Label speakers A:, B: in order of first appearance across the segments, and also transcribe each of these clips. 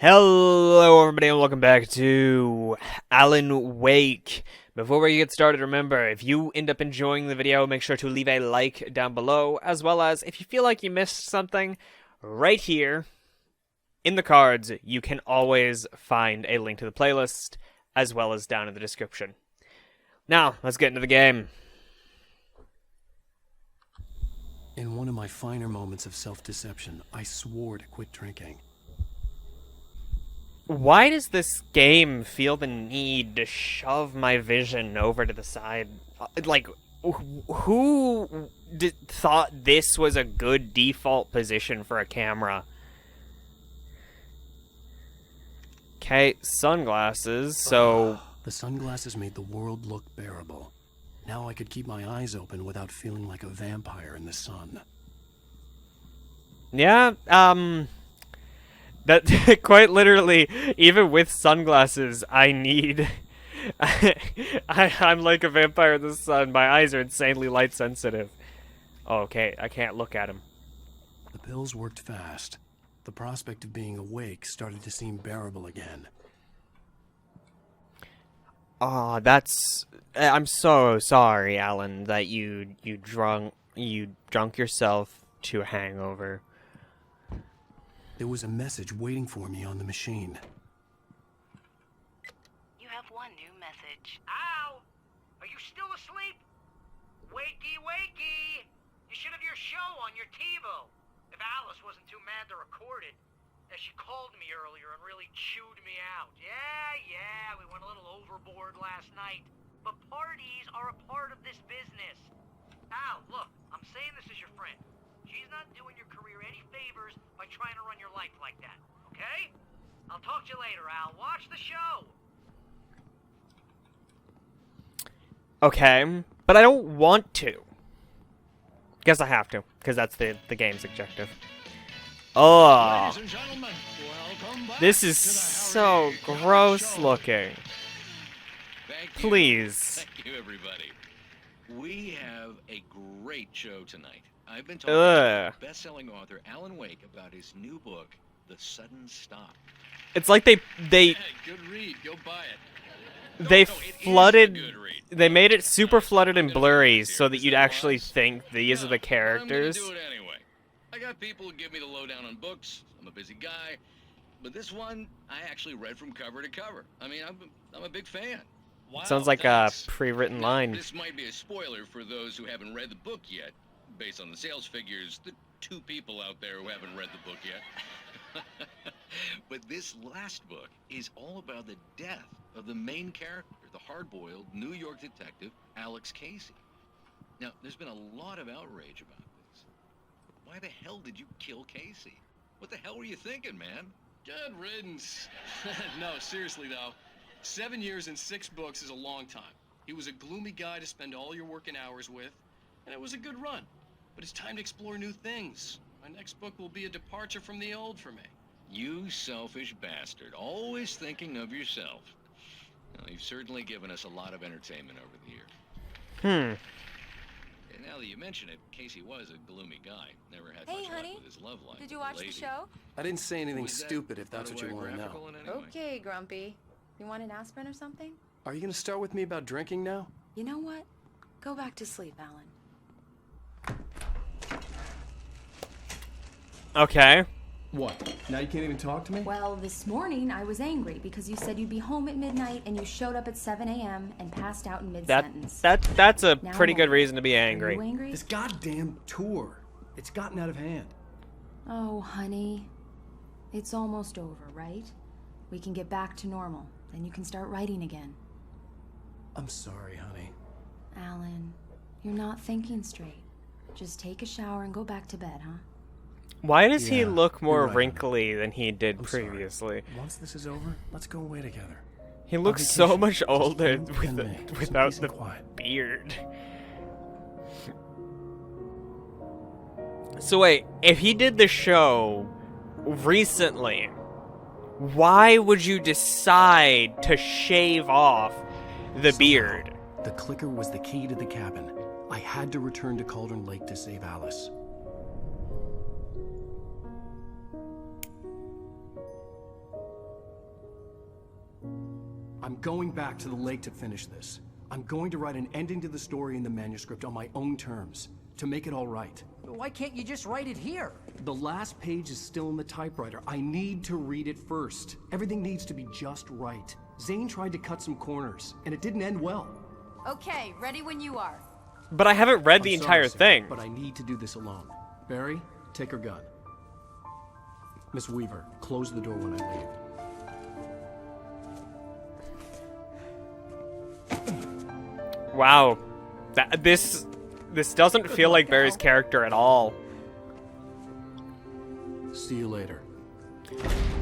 A: Hello everybody and welcome back to Alan Wake. Before we get started, remember, if you end up enjoying the video, make sure to leave a like down below, as well as if you feel like you missed something, right here in the cards, you can always find a link to the playlist, as well as down in the description. Now, let's get into the game.
B: In one of my finer moments of self-deception, I swore to quit drinking.
A: Why does this game feel the need to shove my vision over to the side? Like, who thought this was a good default position for a camera? Okay, sunglasses, so...
B: The sunglasses made the world look bearable. Now I could keep my eyes open without feeling like a vampire in the sun.
A: Yeah, that quite literally, even with sunglasses, I need... I'm like a vampire in the sun. My eyes are insanely light sensitive. Oh, okay, I can't look at him.
B: The pills worked fast. The prospect of being awake started to seem bearable again.
A: Oh, that's... I'm so sorry, Alan, that you drunk yourself to a hangover.
B: There was a message waiting for me on the machine.
C: You have one new message.
D: Al! Are you still asleep? Wakey, wakey! You should have your show on your TiVo. If Alice wasn't too mad to record it. She called me earlier and really chewed me out. Yeah, we went a little overboard last night. But parties are a part of this business. Al, look, I'm saying this as your friend. She's not doing your career any favors by trying to run your life like that, okay? I'll talk to you later, Al. Watch the show.
A: Okay, but I don't want to. Guess I have to, because that's the game's objective. Oh, this is so gross looking. Please.
E: Thank you, everybody. We have a great show tonight. I've been talking to best-selling author Alan Wake about his new book, The Sudden Stop.
A: It's like they
E: Good read. Go buy it.
A: they
E: No, it
A: flooded.
E: is a good read.
A: They made it super flooded and
E: I'm gonna
A: blurry
E: focus here,
A: so that
E: Mr.
A: you'd actually
E: Ross.
A: think these are the characters.
E: I'm gonna do it anyway. I got people who give me the lowdown on books. I'm a busy guy, but this one I actually read from cover to cover. I mean, I'm a big fan. Wow,
A: Sounds like
E: thanks.
A: a pre-written
E: Now,
A: line.
E: This might be a spoiler for those who haven't read the book yet. Based on the sales figures, the 2 people out there who haven't read the book yet. But this last book is all about the death of the main character, the hard-boiled New York detective, Alex Casey. Now, there's been a lot of outrage about this. Why the hell did you kill Casey? What the hell were you thinking, man?
F: Good riddance. No, seriously though. 7 years and 6 books is a long time. He was a gloomy guy to spend all your working hours with, and it was a good run. But it's time to explore new things. My next book will be a departure from the old for me.
E: You selfish bastard, always thinking of yourself. Well, you've certainly given us a lot of entertainment over the years. And now that you mention it, Casey was a gloomy guy. Never had much luck with his love life.
C: Did you
E: with a
C: watch the
E: lady.
C: show?
B: I didn't say anything
E: Was that
B: stupid if that's what you want to know.
E: autobiographical in any way?
C: Okay, Grumpy. You want an aspirin or something?
B: Are you going to start with me about drinking now?
C: You know what? Go back to sleep, Alan.
A: Okay.
G: What? Now you can't even talk to me?
H: Well, this morning I was angry because you said you'd be home at midnight and you showed up at 7 a.m. and passed out in mid-sentence.
A: That's a
H: Now
A: pretty good
H: what?
A: reason to be
H: Are
A: angry.
H: you angry?
G: This goddamn tour. It's gotten out of hand.
H: Oh, honey. It's almost over, right? We can get back to normal. Then you can start writing again.
B: I'm sorry, honey.
H: Alan, you're not thinking straight. Just take a shower and go back to bed, huh?
A: Why does he
B: Yeah,
A: look more
B: you're right.
A: wrinkly than he did
B: I'm sorry.
A: previously?
B: Once this is over, let's go away together.
A: He looks so
B: vacation.
A: much
B: Just
A: older
B: you and me. Some
A: without
B: peace and
A: the
B: quiet.
A: beard. So wait, if he did the show recently, why would you decide to shave off the beard?
B: The clicker was the key to the cabin. I had to return to Cauldron Lake to save Alice.
G: going back to the lake to finish this. I'm going to write an ending to the story in the manuscript on my own terms, to make it all right.
D: Why can't you just write it here?
G: The last page is still in the typewriter. I need to read it first. Everything needs to be just right. Zane tried to cut some corners, and it didn't end well.
H: Okay, ready when you are.
A: But I haven't read the
G: I'm
A: entire
G: sorry, Sarah,
A: thing.
G: but I need to do this alone. Barry, take her gun. Miss Weaver, close the door when I leave.
A: Wow. This doesn't feel like Barry's character at all.
G: See you later.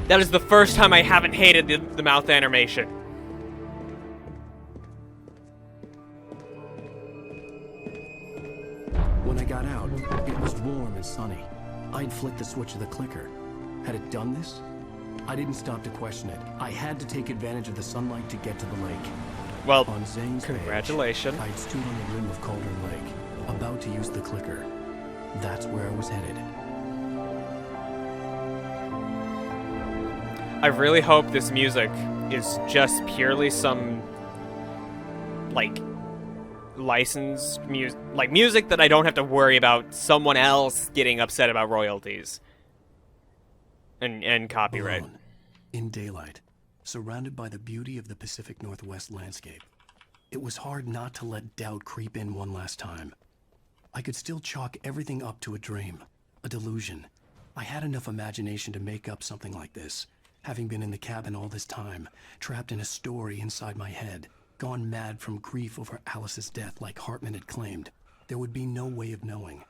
A: That is the first time I haven't hated the mouth animation.
G: When I got out, it was warm and sunny. I'd flicked the switch of the clicker. Had it done this? I didn't stop to question it. I had to take advantage of the sunlight to get to the lake.
A: Well,
G: On Zane's
A: congratulations.
G: page, I'd stood on the rim of Cauldron Lake, about to use the clicker. That's where I was headed.
A: I really hope this music is just purely some, like, licensed music, like music that I don't have to worry about someone else getting upset about royalties and copyright.
G: Alone, in daylight, surrounded by the beauty of the Pacific Northwest landscape. It was hard not to let doubt creep in one last time. I could still chalk everything up to a dream, a delusion. I had enough imagination to make up something like this, having been in the cabin all this time, trapped in a story inside my head, gone mad from grief over Alice's death like Hartman had claimed. There would be no way of knowing.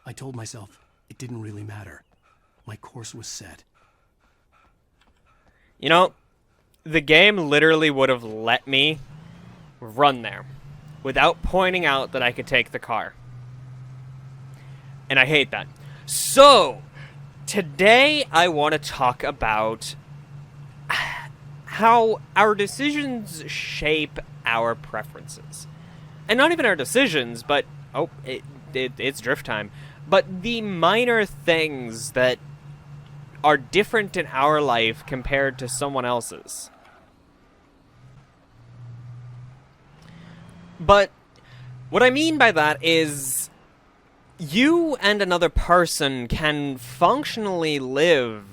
G: I told myself it didn't really matter. My course was set.
A: You know, the game literally would have let me run there without pointing out that I could take the car. And I hate that. So, today I want to talk about how our decisions shape our preferences. And not even our decisions, but, it's drift time. But the minor things that are different in our life compared to someone else's. But what I mean by that is you and another person can functionally live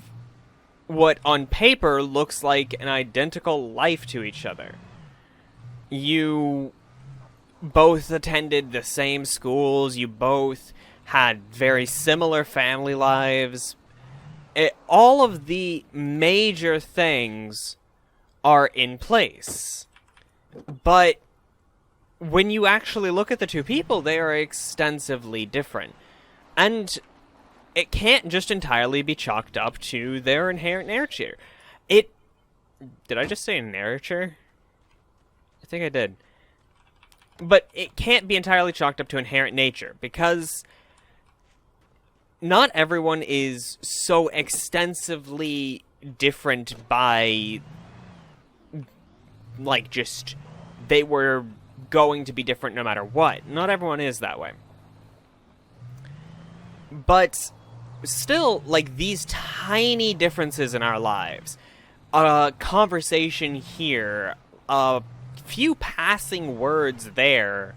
A: what on paper looks like an identical life to each other. You both attended the same schools, you both had very similar family lives. All of the major things are in place. But when you actually look at the two people, they are extensively different. And it can't just entirely be chalked up to their inherent nature. Did I just say nature? I think I did. But it can't be entirely chalked up to inherent nature, because not everyone is so extensively different by, like, just, they were going to be different no matter what. Not everyone is that way. But still, like, these tiny differences in our lives, a conversation here, a few passing words there,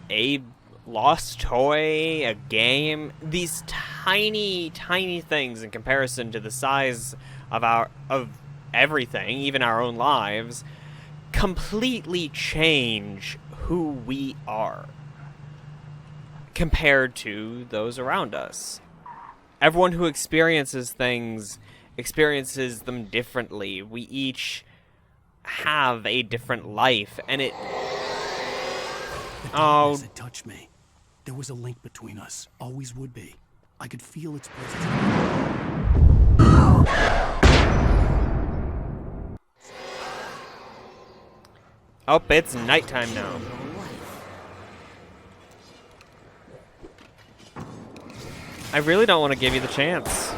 A: a lost toy, a game, these tiny, tiny things in comparison to the size of everything, even our own lives, completely change who we are compared to those around us. Everyone who experiences things experiences them differently. We each have a different life, and it...
G: Oh, it touched me. There was a link between us. Always would be. I could feel its presence.
A: Oh, it's nighttime now. I really don't want to give you the chance.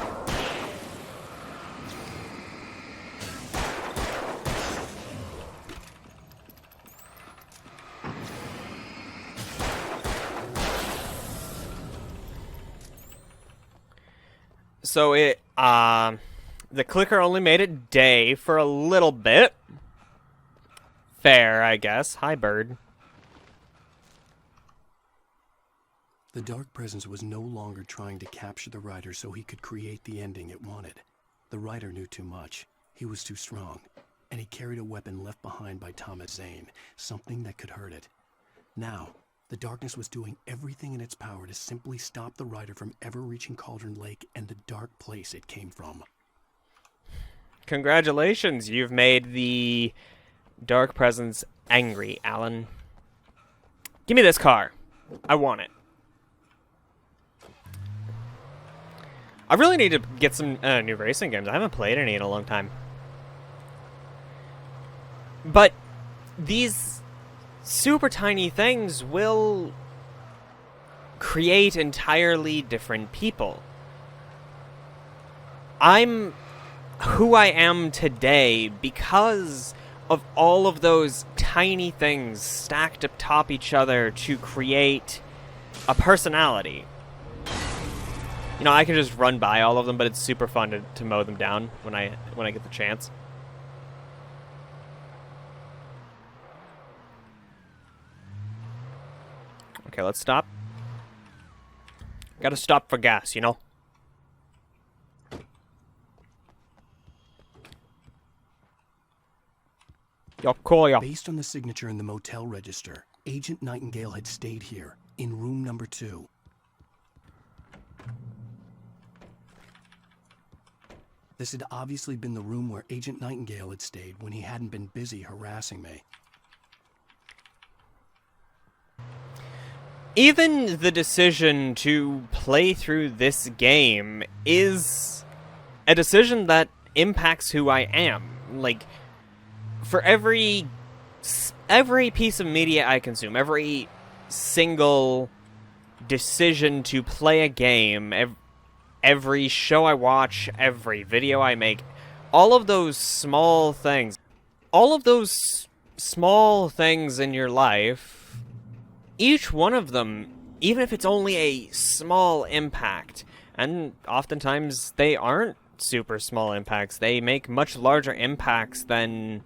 A: So the clicker only made it day for a little bit. fair, I guess. Hi, bird.
G: The dark presence was no longer trying to capture the writer so he could create the ending it wanted. The writer knew too much. He was too strong. And he carried a weapon left behind by Thomas Zane, something that could hurt it. Now, the darkness was doing everything in its power to simply stop the writer from ever reaching Cauldron Lake and the dark place it came from.
A: Congratulations, you've made the dark presence angry, Alan. Give me this car. I want it. I really need to get some new racing games. I haven't played any in a long time. But these super tiny things will create entirely different people. I'm who I am today because of all of those tiny things stacked atop each other to create a personality. You know, I can just run by all of them, but it's super fun to mow them down when I get the chance. Okay, let's stop. Gotta stop for gas, you know? Yo, cool, yo.
G: Based on the signature in the motel register, Agent Nightingale had stayed here, in room number 2. This had obviously been the room where Agent Nightingale had stayed when he hadn't been busy harassing me.
A: Even the decision to play through this game is a decision that impacts who I am. Like, for every piece of media I consume, every single decision to play a game, every show I watch, every video I make, all of those small things in your life, each one of them, even if it's only a small impact, and oftentimes they aren't super small impacts, they make much larger impacts than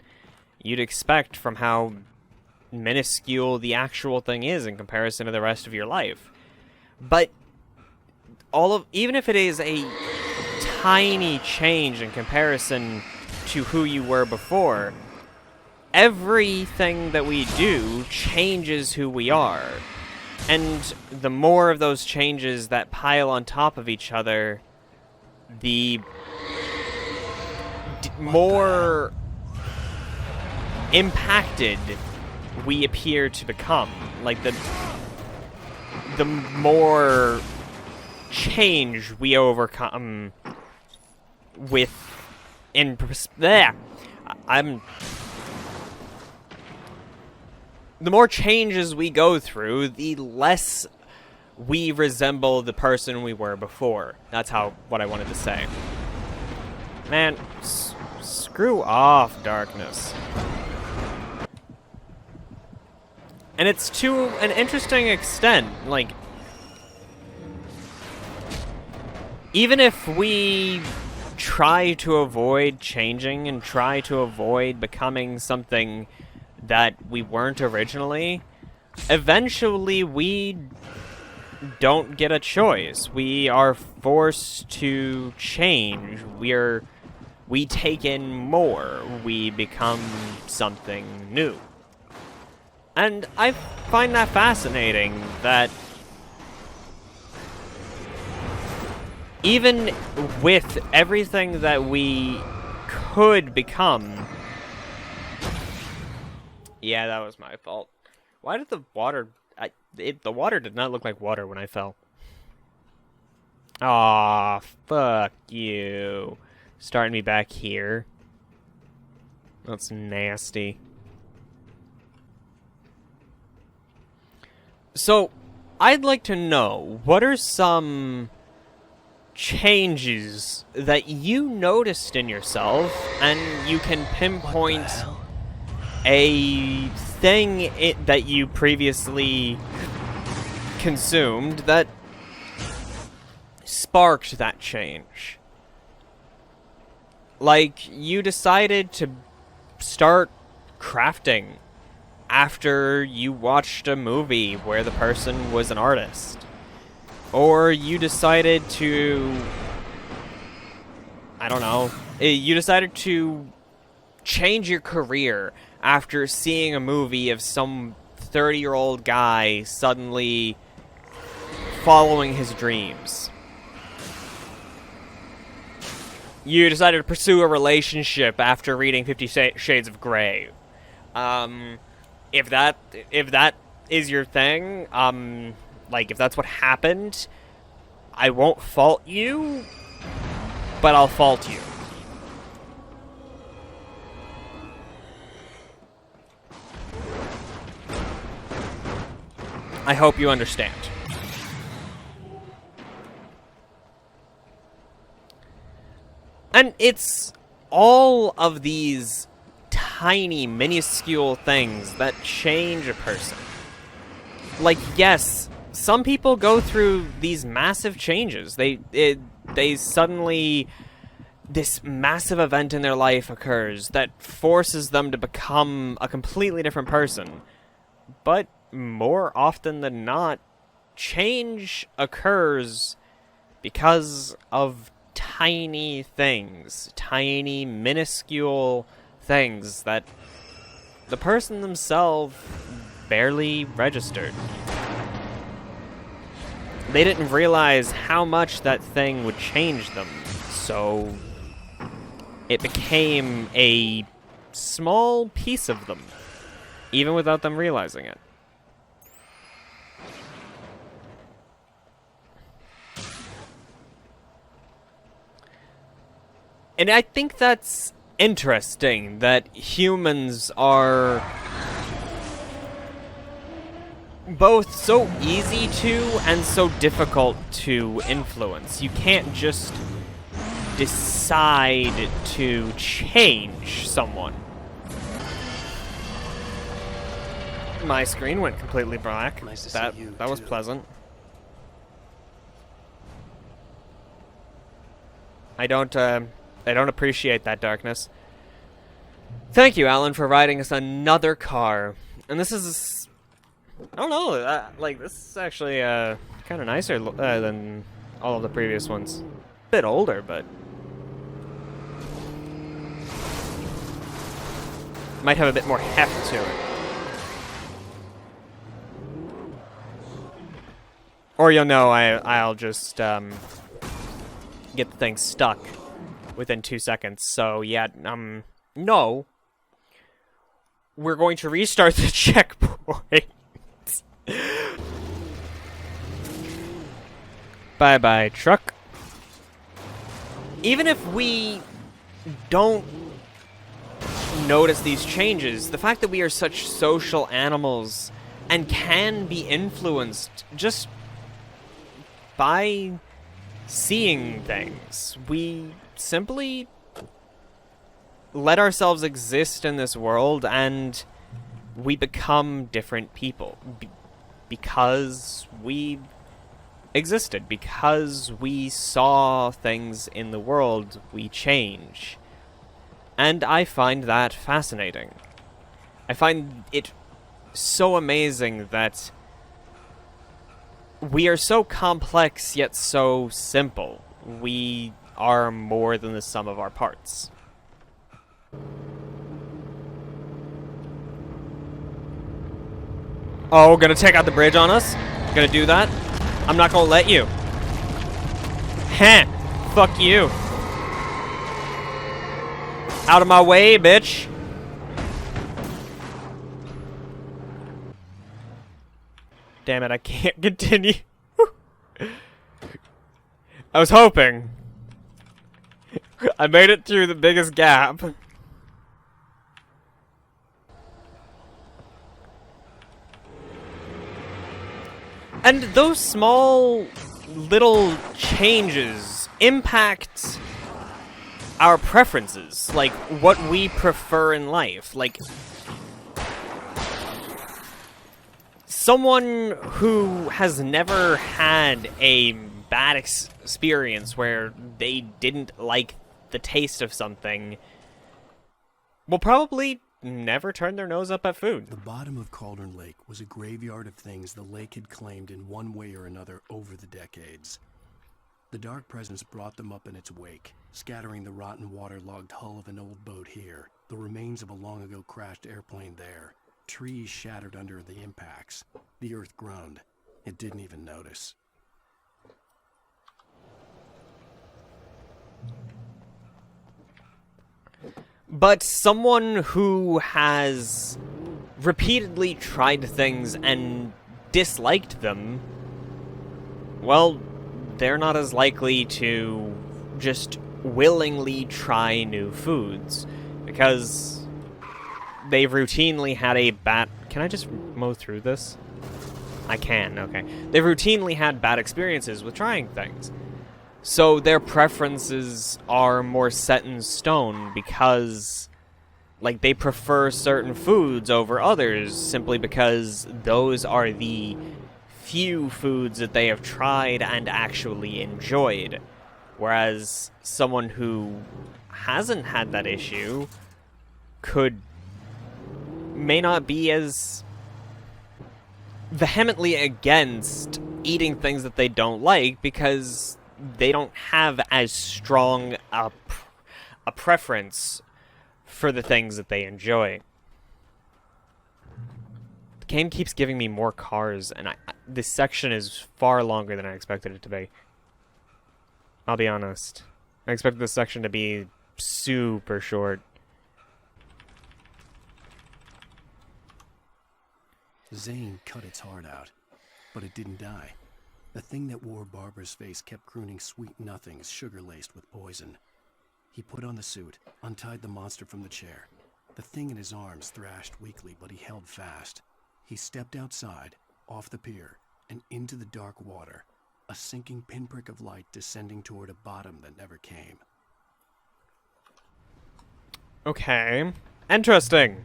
A: you'd expect from how minuscule the actual thing is in comparison to the rest of your life. But even if it is a tiny change in comparison to who you were before, everything that we do changes who we are. And the more of those changes that pile on top of each other, the more impacted we appear to become. Like, the more change we overcome with the more changes we go through, the less we resemble the person we were before. That's what I wanted to say. Man, screw off, darkness. And it's to an interesting extent, like, even if we try to avoid changing and try to avoid becoming something that we weren't originally, eventually we don't get a choice. We are forced to change. We take in more. We become something new. And I find that fascinating, that even with everything that we could become... Yeah, that was my fault. Why did the water... the water did not look like water when I fell. Aw, fuck you. Starting me back here. That's nasty. So, I'd like to know, what are some changes that you noticed in yourself, and you can pinpoint a thing that you previously consumed that sparked that change? Like, you decided to start crafting after you watched a movie where the person was an artist. Or you decided to... I don't know. You decided to change your career after seeing a movie of some 30-year-old guy suddenly following his dreams. You decided to pursue a relationship after reading 50 Shades of Grey. If that is your thing, like, if that's what happened, I won't fault you, but I'll fault you. I hope you understand. And it's all of these tiny, minuscule things that change a person. Like, yes, some people go through these massive changes. They suddenly... This massive event in their life occurs that forces them to become a completely different person. But more often than not, change occurs because of tiny things, tiny, minuscule things that the person themselves barely registered. They didn't realize how much that thing would change them, so it became a small piece of them, even without them realizing it. And I think that's interesting, that humans are both so easy to and so difficult to influence. You can't just decide to change someone. My screen went completely black.
B: Nice to
A: that
B: see you,
A: was
B: too.
A: pleasant. I don't appreciate that darkness. Thank you, Alan, for riding us another car. And this is... I don't know, like, this is actually, kind of nicer than all of the previous ones. A bit older, but... might have a bit more heft to it. Or you'll know I'll just, get the thing stuck within 2 seconds. So, yeah, no. We're going to restart the checkpoint. Bye-bye, truck. Even if we don't notice these changes, the fact that we are such social animals and can be influenced just by seeing things, we simply let ourselves exist in this world and we become different people because we existed, because we saw things in the world, we change. And I find that fascinating. I find it so amazing that we are so complex yet so simple. We are more than the sum of our parts. Oh, gonna take out the bridge on us? Gonna do that? I'm not gonna let you. Heh! Fuck you. Out of my way, bitch! Damn it, I can't continue. I was hoping. I made it through the biggest gap. And those small little changes impact our preferences, like what we prefer in life. Like, someone who has never had a bad experience where they didn't like the taste of something will probably never turned their nose up at food.
G: The bottom of Cauldron Lake was a graveyard of things the lake had claimed in one way or another over the decades. The dark presence brought them up in its wake, scattering the rotten waterlogged hull of an old boat here, the remains of a long-ago crashed airplane there, trees shattered under the impacts. The earth groaned. It didn't even notice.
A: But someone who has repeatedly tried things and disliked them, well, they're not as likely to just willingly try new foods, because they've routinely had a bad... Can I just mow through this? I can, okay. They've routinely had bad experiences with trying things. So their preferences are more set in stone because, like, they prefer certain foods over others simply because those are the few foods that they have tried and actually enjoyed. Whereas someone who hasn't had that issue may not be as vehemently against eating things that they don't like because they don't have as strong a preference for the things that they enjoy. The game keeps giving me more cars, and this section is far longer than I expected it to be. I'll be honest. I expected this section to be super short.
G: Zane cut its heart out, but it didn't die. The thing that wore Barbara's face kept crooning sweet nothings sugar-laced with poison. He put on the suit, untied the monster from the chair. The thing in his arms thrashed weakly, but he held fast. He stepped outside, off the pier, and into the dark water, a sinking pinprick of light descending toward a bottom that never came.
A: Okay. Interesting.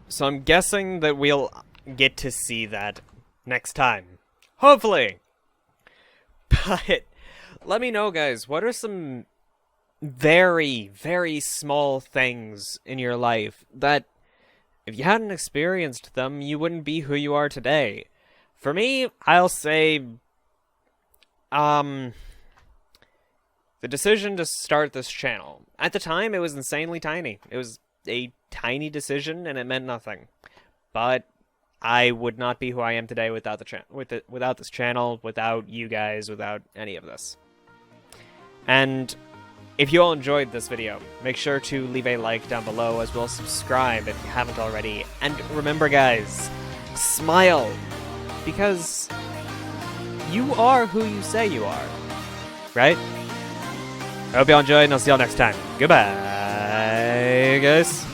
A: So I'm guessing that we'll get to see that next time. Hopefully! But let me know, guys, what are some very, very small things in your life that, if you hadn't experienced them, you wouldn't be who you are today? For me, I'll say, the decision to start this channel. At the time, it was insanely tiny. It was a tiny decision, and it meant nothing. But I would not be who I am today without without this channel, without you guys, without any of this. And if you all enjoyed this video, make sure to leave a like down below, as well as subscribe if you haven't already. And remember, guys, smile, because you are who you say you are, right? I hope you all enjoyed, and I'll see y'all next time. Goodbye, guys.